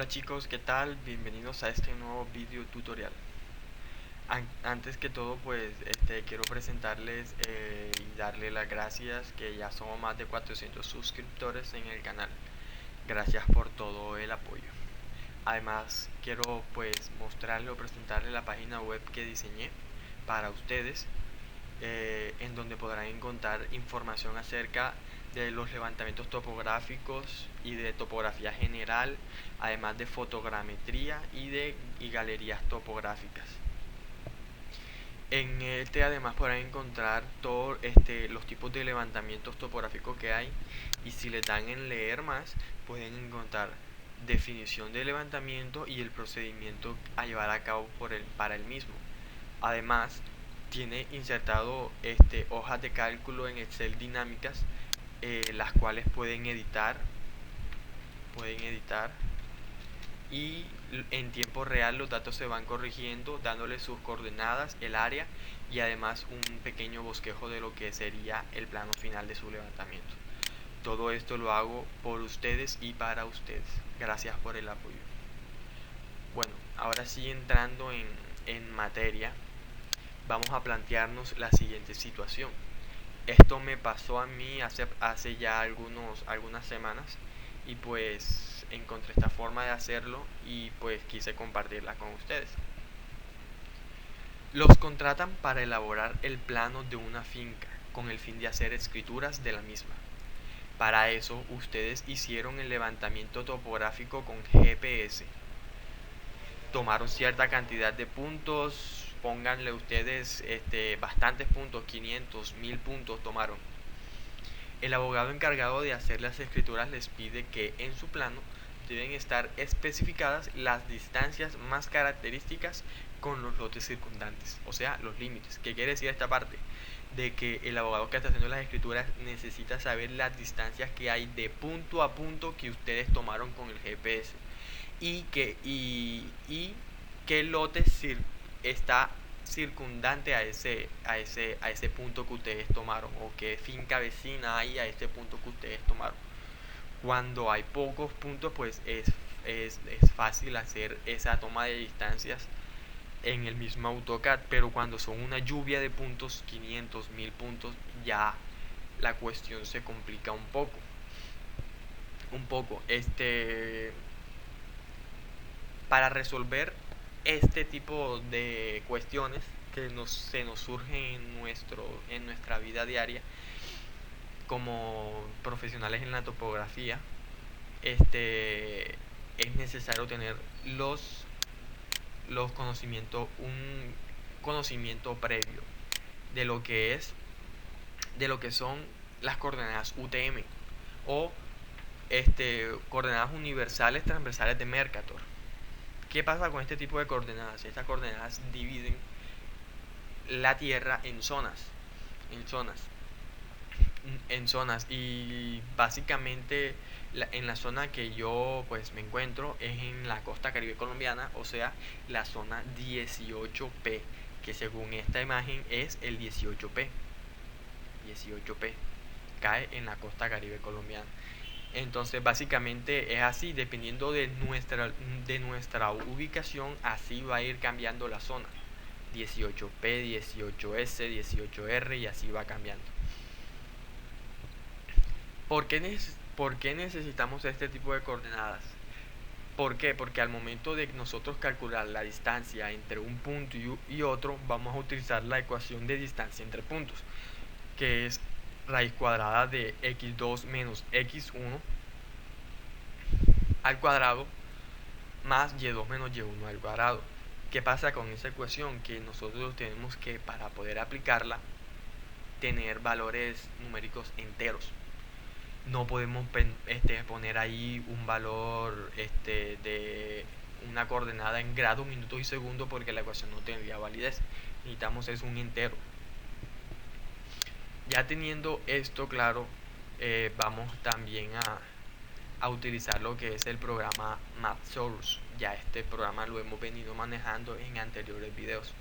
Chicos, ¿qué tal? Bienvenidos a este nuevo video tutorial. Antes que todo, pues quiero presentarles y darle las gracias que ya somos más de 400 suscriptores en el canal. Gracias por todo el apoyo. Además, quiero pues mostrarle o presentarle la página web que diseñé para ustedes, en donde podrán encontrar información acerca de los levantamientos topográficos y de topografía general, además de fotogrametría y galerías topográficas. En este además podrán encontrar todos los tipos de levantamientos topográficos que hay, y si le dan en leer más pueden encontrar definición de levantamiento y el procedimiento a llevar a cabo para el mismo. Además tiene insertado hojas de cálculo en Excel dinámicas, las cuales pueden editar y en tiempo real los datos se van corrigiendo, dándole sus coordenadas, el área y además un pequeño bosquejo de lo que sería el plano final de su levantamiento. Todo esto lo hago por ustedes y para ustedes. Gracias por el apoyo. Bueno, ahora sí, entrando en materia, vamos a plantearnos la siguiente situación. Esto me pasó a mí hace ya algunas semanas, y pues encontré esta forma de hacerlo y pues quise compartirla con ustedes. Los contratan para elaborar el plano de una finca con el fin de hacer escrituras de la misma. Para eso ustedes hicieron el levantamiento topográfico con GPS. Tomaron cierta cantidad de puntos, pónganle ustedes bastantes puntos, 500, 1000 puntos tomaron. El abogado encargado de hacer las escrituras les pide que en su plano deben estar especificadas las distancias más características con los lotes circundantes, o sea, los límites. ¿Qué quiere decir esta parte? De que el abogado que está haciendo las escrituras necesita saber las distancias que hay de punto a punto que ustedes tomaron con el GPS, y qué lote está circundante a ese punto que ustedes tomaron, o qué finca vecina hay a este punto que ustedes tomaron. Cuando hay pocos puntos, pues es fácil hacer esa toma de distancias en el mismo AutoCAD, pero cuando son una lluvia de puntos, 500, 1000 puntos, ya la cuestión se complica un poco. Para resolver este tipo de cuestiones que se nos surgen en nuestra vida diaria como profesionales en la topografía, es necesario tener los conocimientos, un conocimiento previo de lo que son las coordenadas UTM, o coordenadas universales transversales de Mercator. ¿Qué pasa con este tipo de coordenadas? Estas coordenadas dividen la Tierra en zonas, y básicamente en la zona que yo pues me encuentro es en la costa caribe colombiana, o sea, la zona 18P, que según esta imagen es el 18P. Cae en la costa caribe colombiana. Entonces básicamente es así, dependiendo de nuestra ubicación, así va a ir cambiando la zona. 18P, 18S, 18R, y así va cambiando. ¿Por qué necesitamos este tipo de coordenadas? ¿Por qué? Porque al momento de nosotros calcular la distancia entre un punto y otro, vamos a utilizar la ecuación de distancia entre puntos, que es raíz cuadrada de x2 menos x1 al cuadrado más y2 menos y1 al cuadrado. ¿Qué pasa con esa ecuación? Que nosotros tenemos que, para poder aplicarla, tener valores numéricos enteros. No podemos poner ahí un valor de una coordenada en grados, minutos y segundos, porque la ecuación no tendría validez. Necesitamos es un entero. Ya teniendo esto claro, vamos también a utilizar lo que es el programa MapSource. Ya este programa lo hemos venido manejando en anteriores videos.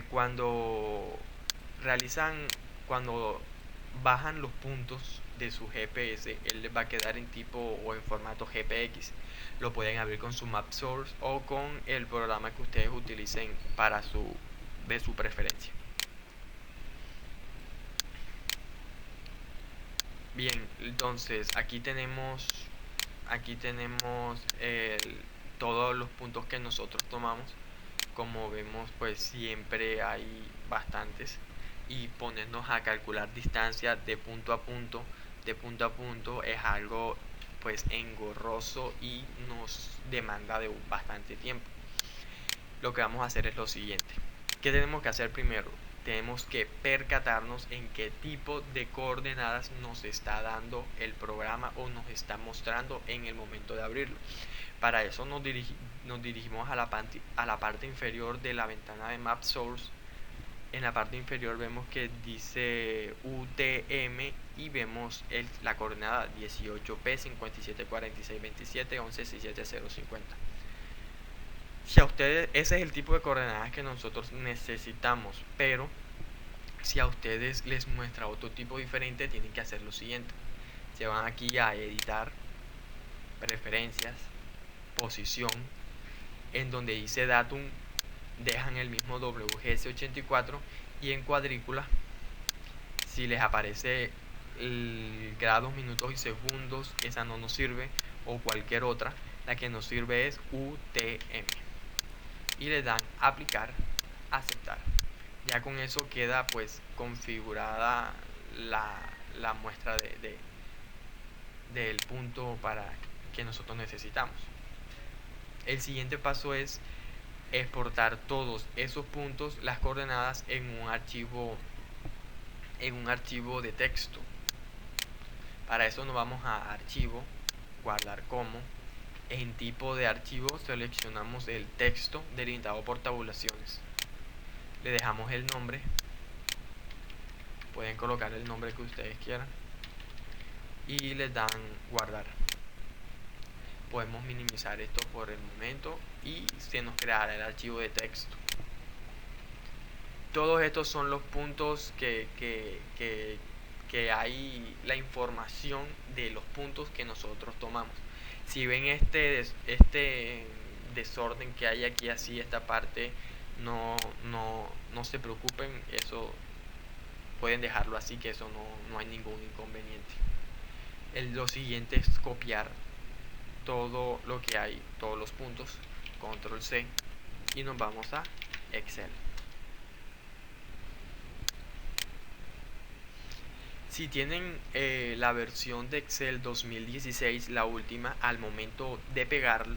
Cuando bajan los puntos de su GPS, él les va a quedar en tipo o en formato GPX. Lo pueden abrir con su Map Source o con el programa que ustedes utilicen para de su preferencia. Bien, entonces aquí tenemos todos los puntos que nosotros tomamos. Como vemos, pues siempre hay bastantes, y ponernos a calcular distancia de punto a punto es algo pues engorroso y nos demanda de bastante tiempo. Lo que vamos a hacer es lo siguiente. ¿Qué tenemos que hacer primero? Tenemos que percatarnos en qué tipo de coordenadas nos está dando el programa o nos está mostrando en el momento de abrirlo. Para eso nos dirigimos a la parte inferior de la ventana de Map Source. En la parte inferior vemos que dice UTM y vemos la coordenada 18P 574627 1167 Si a ustedes, ese es el tipo de coordenadas que nosotros necesitamos, pero si a ustedes les muestra otro tipo diferente, tienen que hacer lo siguiente. Se van aquí a editar, preferencias, posición, en donde dice datum dejan el mismo WGS84 y en cuadrícula, si les aparece el grados, minutos y segundos, esa no nos sirve, o cualquier otra. La que nos sirve es UTM y le dan aplicar, aceptar. Ya con eso queda pues configurada la muestra del punto para que nosotros necesitamos. El siguiente paso es exportar todos esos puntos, las coordenadas, en un archivo de texto. Para eso nos vamos a archivo, guardar como. En tipo de archivo seleccionamos el texto delimitado por tabulaciones. Le dejamos el nombre. Pueden colocar el nombre que ustedes quieran. Y les dan guardar. Podemos minimizar esto por el momento y se nos creará el archivo de texto. Todos estos son los puntos que hay la información de los puntos que nosotros tomamos. Si ven este desorden que hay aquí, así, esta parte, no se preocupen, eso pueden dejarlo así, que eso no hay ningún inconveniente. Lo siguiente es copiar todo lo que hay, todos los puntos, control C, y nos vamos a Excel. Si tienen la versión de Excel 2016, la última, al momento de pegar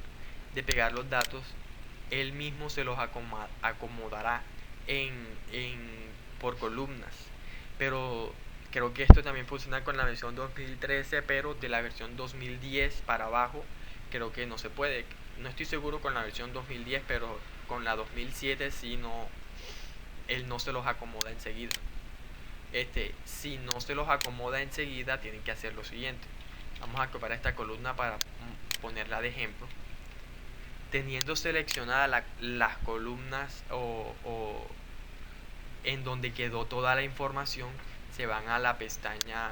los datos, él mismo se los acomodará por columnas. Pero creo que esto también funciona con la versión 2013, pero de la versión 2010 para abajo creo que no se puede. No estoy seguro con la versión 2010, pero con la 2007 sí, él no se los acomoda enseguida. Si no se los acomoda enseguida, tienen que hacer lo siguiente. Vamos a copiar esta columna para ponerla de ejemplo. Teniendo seleccionadas las columnas o en donde quedó toda la información, se van a la pestaña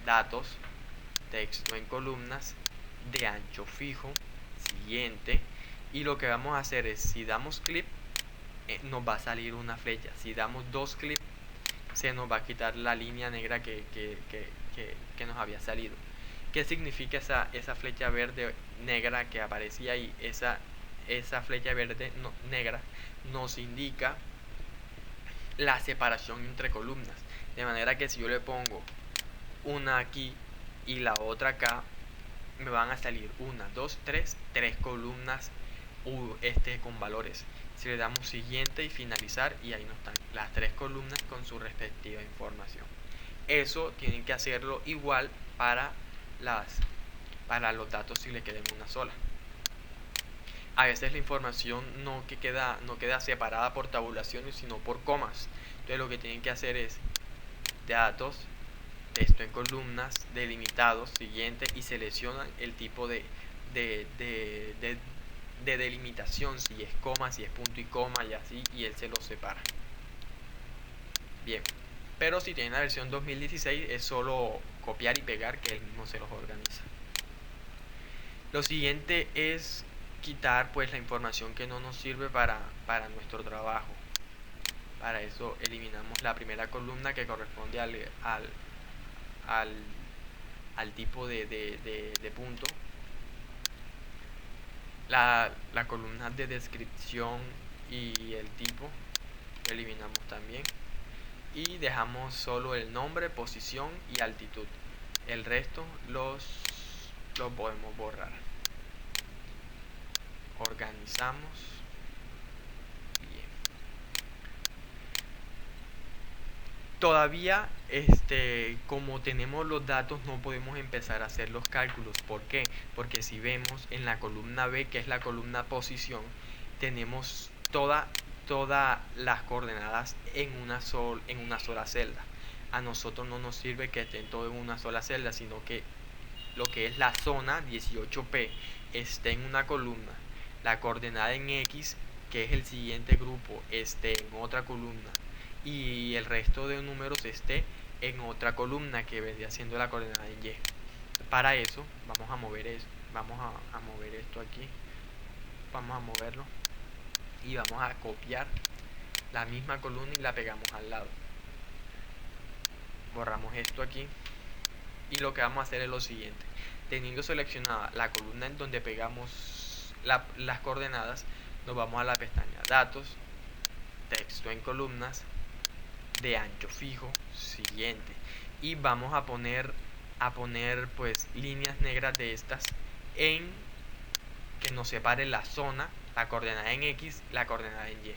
datos, texto en columnas, de ancho fijo, siguiente, y lo que vamos a hacer es, si damos clic, nos va a salir una flecha. Si damos dos clics, se nos va a quitar la línea negra que nos había salido. ¿Qué significa esa flecha verde negra que aparecía ahí? Esa flecha verde negra nos indica la separación entre columnas, de manera que si yo le pongo una aquí y la otra acá, me van a salir 1, 2, 3 columnas con valores. Si le damos siguiente y finalizar, y ahí nos están las 3 columnas con su respectiva información. Eso tienen que hacerlo igual para los datos si le queden una sola. A veces la información no queda separada por tabulaciones, sino por comas. Entonces lo que tienen que hacer es datos, texto en columnas, delimitados, siguiente, y seleccionan el tipo de delimitación, si es coma, si es punto y coma, y así, y él se los separa. Bien, Pero si tienen la versión 2016 es solo copiar y pegar, que él mismo se los organiza. Lo siguiente es quitar pues la información que no nos sirve para nuestro trabajo. Para eso eliminamos la primera columna que corresponde al tipo de punto. La columna de descripción y el tipo eliminamos también. Y dejamos solo el nombre, posición y altitud. El resto los podemos borrar. Organizamos. Bien. Todavía como tenemos los datos no podemos empezar a hacer los cálculos. ¿Por qué? Porque si vemos en la columna B, que es la columna posición, tenemos todas las coordenadas en una sola celda. A nosotros no nos sirve que estén todo en una sola celda, sino que lo que es la zona 18P esté en una columna, la coordenada en X, que es el siguiente grupo, esté en otra columna, y el resto de números esté en otra columna, que vendría siendo la coordenada en Y. Para eso vamos a mover esto aquí, vamos a moverlo y vamos a copiar la misma columna y la pegamos al lado. Borramos esto aquí y lo que vamos a hacer es lo siguiente. Teniendo seleccionada la columna en donde pegamos las coordenadas, nos vamos a la pestaña Datos, Texto en columnas, de ancho fijo, siguiente, y vamos a poner pues líneas negras de estas en que nos separe la zona, la coordenada en X, la coordenada en Y.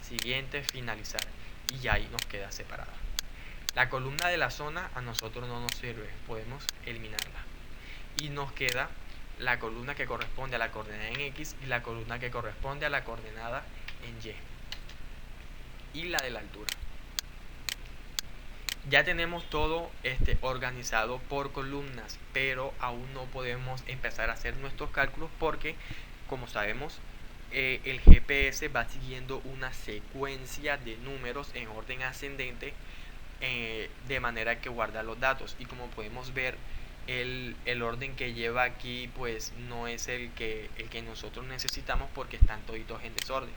Siguiente, finalizar, y ahí nos queda separada. La columna de la zona a nosotros no nos sirve, podemos eliminarla. Y nos queda la columna que corresponde a la coordenada en X y la columna que corresponde a la coordenada en Y. Y la de la altura. Ya tenemos todo organizado por columnas, pero aún no podemos empezar a hacer nuestros cálculos porque, como sabemos, el GPS va siguiendo una secuencia de números en orden ascendente, de manera que guarda los datos. Y como podemos ver, el orden que lleva aquí pues no es el que nosotros necesitamos, porque están toditos en desorden.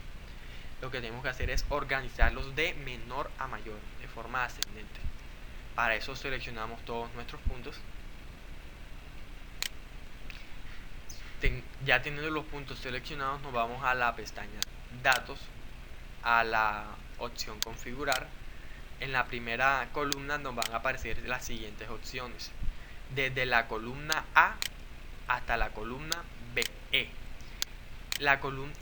Lo que tenemos que hacer es organizarlos de menor a mayor, de forma ascendente. Para eso seleccionamos todos nuestros puntos. Ya teniendo los puntos seleccionados, nos vamos a la pestaña Datos, a la opción Configurar. En la primera columna nos van a aparecer las siguientes opciones, desde la columna A hasta la columna BE.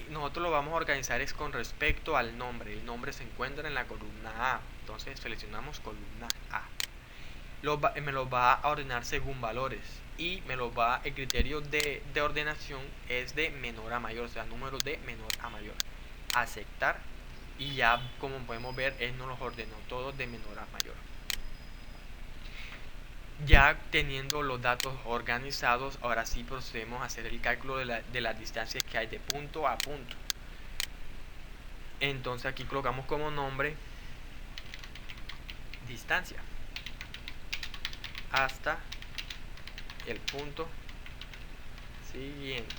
Nosotros lo vamos a organizar es con respecto al nombre. El nombre se encuentra en la columna A, entonces seleccionamos columna A. Me los va a ordenar según valores, y el criterio de ordenación es de menor a mayor, o sea, números de menor a mayor. Aceptar, y ya como podemos ver, él nos los ordenó todos de menor a mayor. Ya teniendo los datos organizados, ahora sí procedemos a hacer el cálculo de las distancias que hay de punto a punto. Entonces aquí colocamos como nombre distancia hasta el punto siguiente.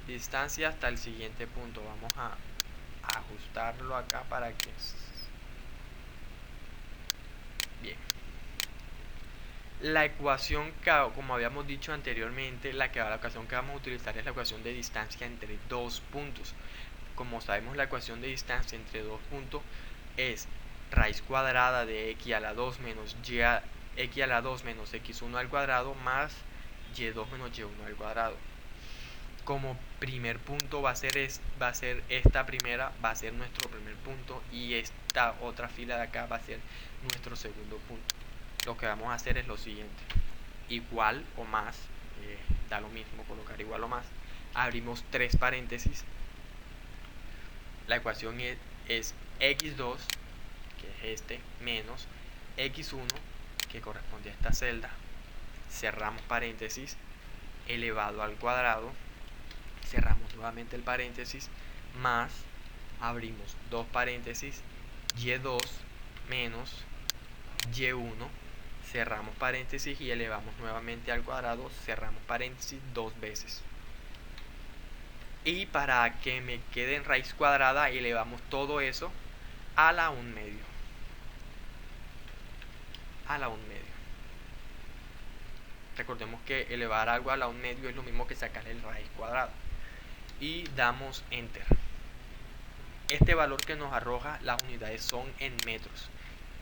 Distancia hasta el siguiente punto. Vamos a ajustarlo acá para que... Bien. La ecuación que, como habíamos dicho anteriormente, la ecuación que vamos a utilizar es la ecuación de distancia entre dos puntos. Como sabemos, la ecuación de distancia entre dos puntos es raíz cuadrada de x a la 2 menos x a la 2 menos x1 al cuadrado más y2 menos y1 al cuadrado. Como primer punto va a ser esta primera, va a ser nuestro primer punto, y esta otra fila de acá va a ser nuestro segundo punto. Lo que vamos a hacer es lo siguiente: igual o más, da lo mismo colocar igual o más, abrimos tres paréntesis. La ecuación es x2, que es menos x1, que corresponde a esta celda, cerramos paréntesis, elevado al cuadrado, cerramos nuevamente el paréntesis, más, abrimos dos paréntesis, y2 menos y1, cerramos paréntesis y elevamos nuevamente al cuadrado, cerramos paréntesis 2 veces. Y para que me quede en raíz cuadrada, elevamos todo eso a la 1/2. A la 1/2. Recordemos que elevar algo a la 1/2 es lo mismo que sacar el raíz cuadrada. Y damos enter. Este valor que nos arroja las unidades son en metros.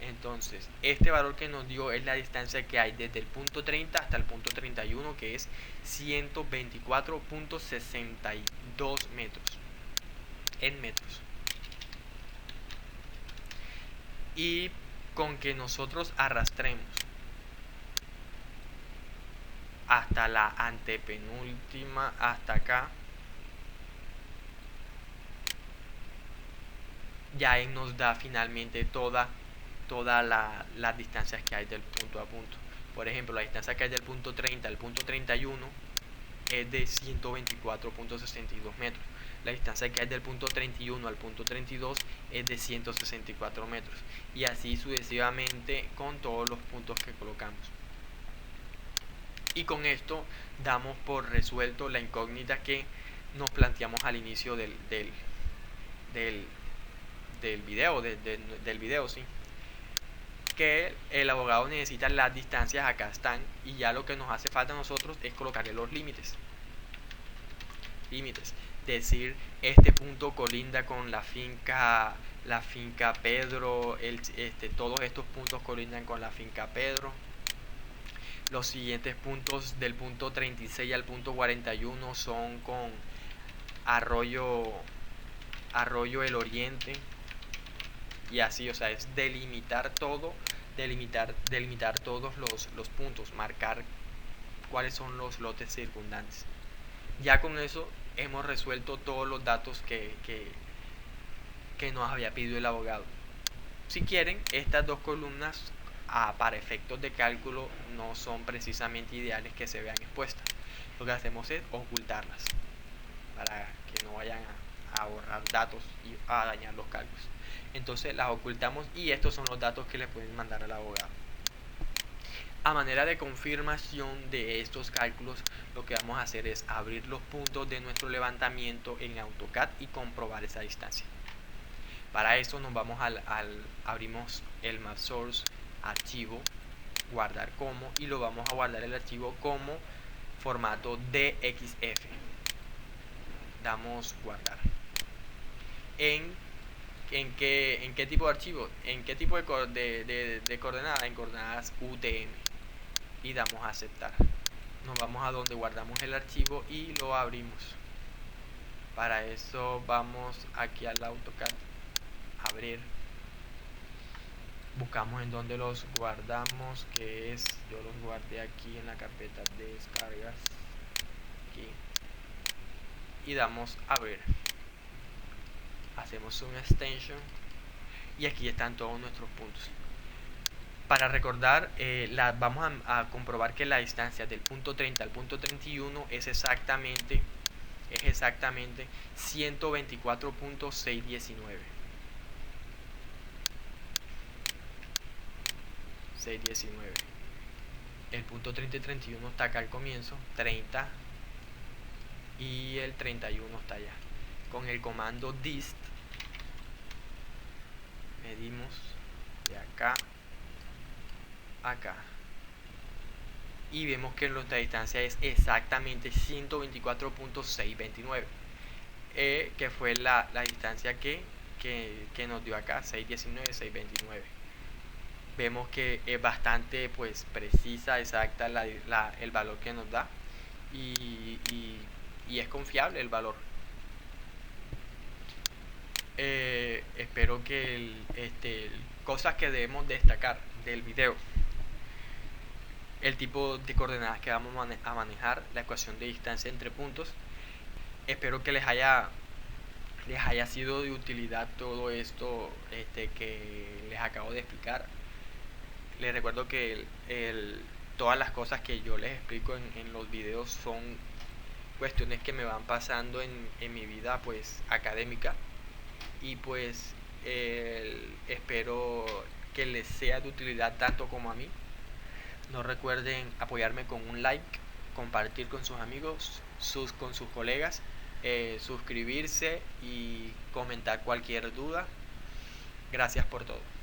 Entonces, este valor que nos dio es la distancia que hay desde el punto 30 hasta el punto 31, que es 124.62 metros. En metros. Y con que nosotros arrastremos hasta la antepenúltima, hasta acá, ya ahí nos da finalmente todas las distancias que hay del punto a punto. Por ejemplo, la distancia que hay del punto 30 al punto 31 es de 124.62 metros. La distancia que hay del punto 31 al punto 32 es de 164 metros. Y así sucesivamente con todos los puntos que colocamos. Y con esto damos por resuelto la incógnita que nos planteamos al inicio del video, ¿sí? Que el abogado necesita las distancias, acá están, y ya lo que nos hace falta a nosotros es colocarle los límites. Decir, este punto colinda con la finca Pedro, todos estos puntos colindan con la finca Pedro. Los siguientes puntos del punto 36 al punto 41 son con Arroyo El Oriente. Y así, o sea, es delimitar todo, delimitar todos los puntos, marcar cuáles son los lotes circundantes. Ya con eso hemos resuelto todos los datos que nos había pedido el abogado. Si quieren, estas dos columnas para efectos de cálculo no son precisamente ideales que se vean expuestas. Lo que hacemos es ocultarlas para que no vayan a borrar datos y a dañar los cálculos. Entonces las ocultamos y estos son los datos que le pueden mandar al abogado. A manera de confirmación de estos cálculos, lo que vamos a hacer es abrir los puntos de nuestro levantamiento en AutoCAD y comprobar esa distancia. Para eso nos vamos abrimos el Map Source, archivo, guardar como, y lo vamos a guardar el archivo como formato DXF. Damos guardar. ¿En qué tipo de archivo? ¿En qué tipo de coordenadas? En coordenadas UTM. Y damos a aceptar. Nos vamos a donde guardamos el archivo y lo abrimos. Para eso vamos aquí al AutoCAD, abrir, buscamos en donde los guardamos, que es, yo los guardé aquí en la carpeta de descargas, aquí, y damos abrir. Hacemos un extension y aquí están todos nuestros puntos. Para recordar, vamos a comprobar que la distancia del punto 30 al punto 31 es exactamente 124.619. El punto 30 y 31 está acá al comienzo, 30, y el 31 está allá. Con el comando dist medimos de acá a acá y vemos que nuestra distancia es exactamente 124.629, que fue la distancia que nos dio acá, 619, 629. Vemos que es bastante pues precisa, exacta el valor que nos da, y es confiable el valor. Espero que cosas que debemos destacar del video: el tipo de coordenadas que vamos a manejar, la ecuación de distancia entre puntos. Espero que les haya sido de utilidad todo esto que les acabo de explicar. Les recuerdo que todas las cosas que yo les explico en los videos son cuestiones que me van pasando en mi vida pues académica, y pues Espero que les sea de utilidad tanto como a mí. No recuerden apoyarme con un like, compartir con sus amigos, con sus colegas, suscribirse y comentar cualquier duda. Gracias por todo.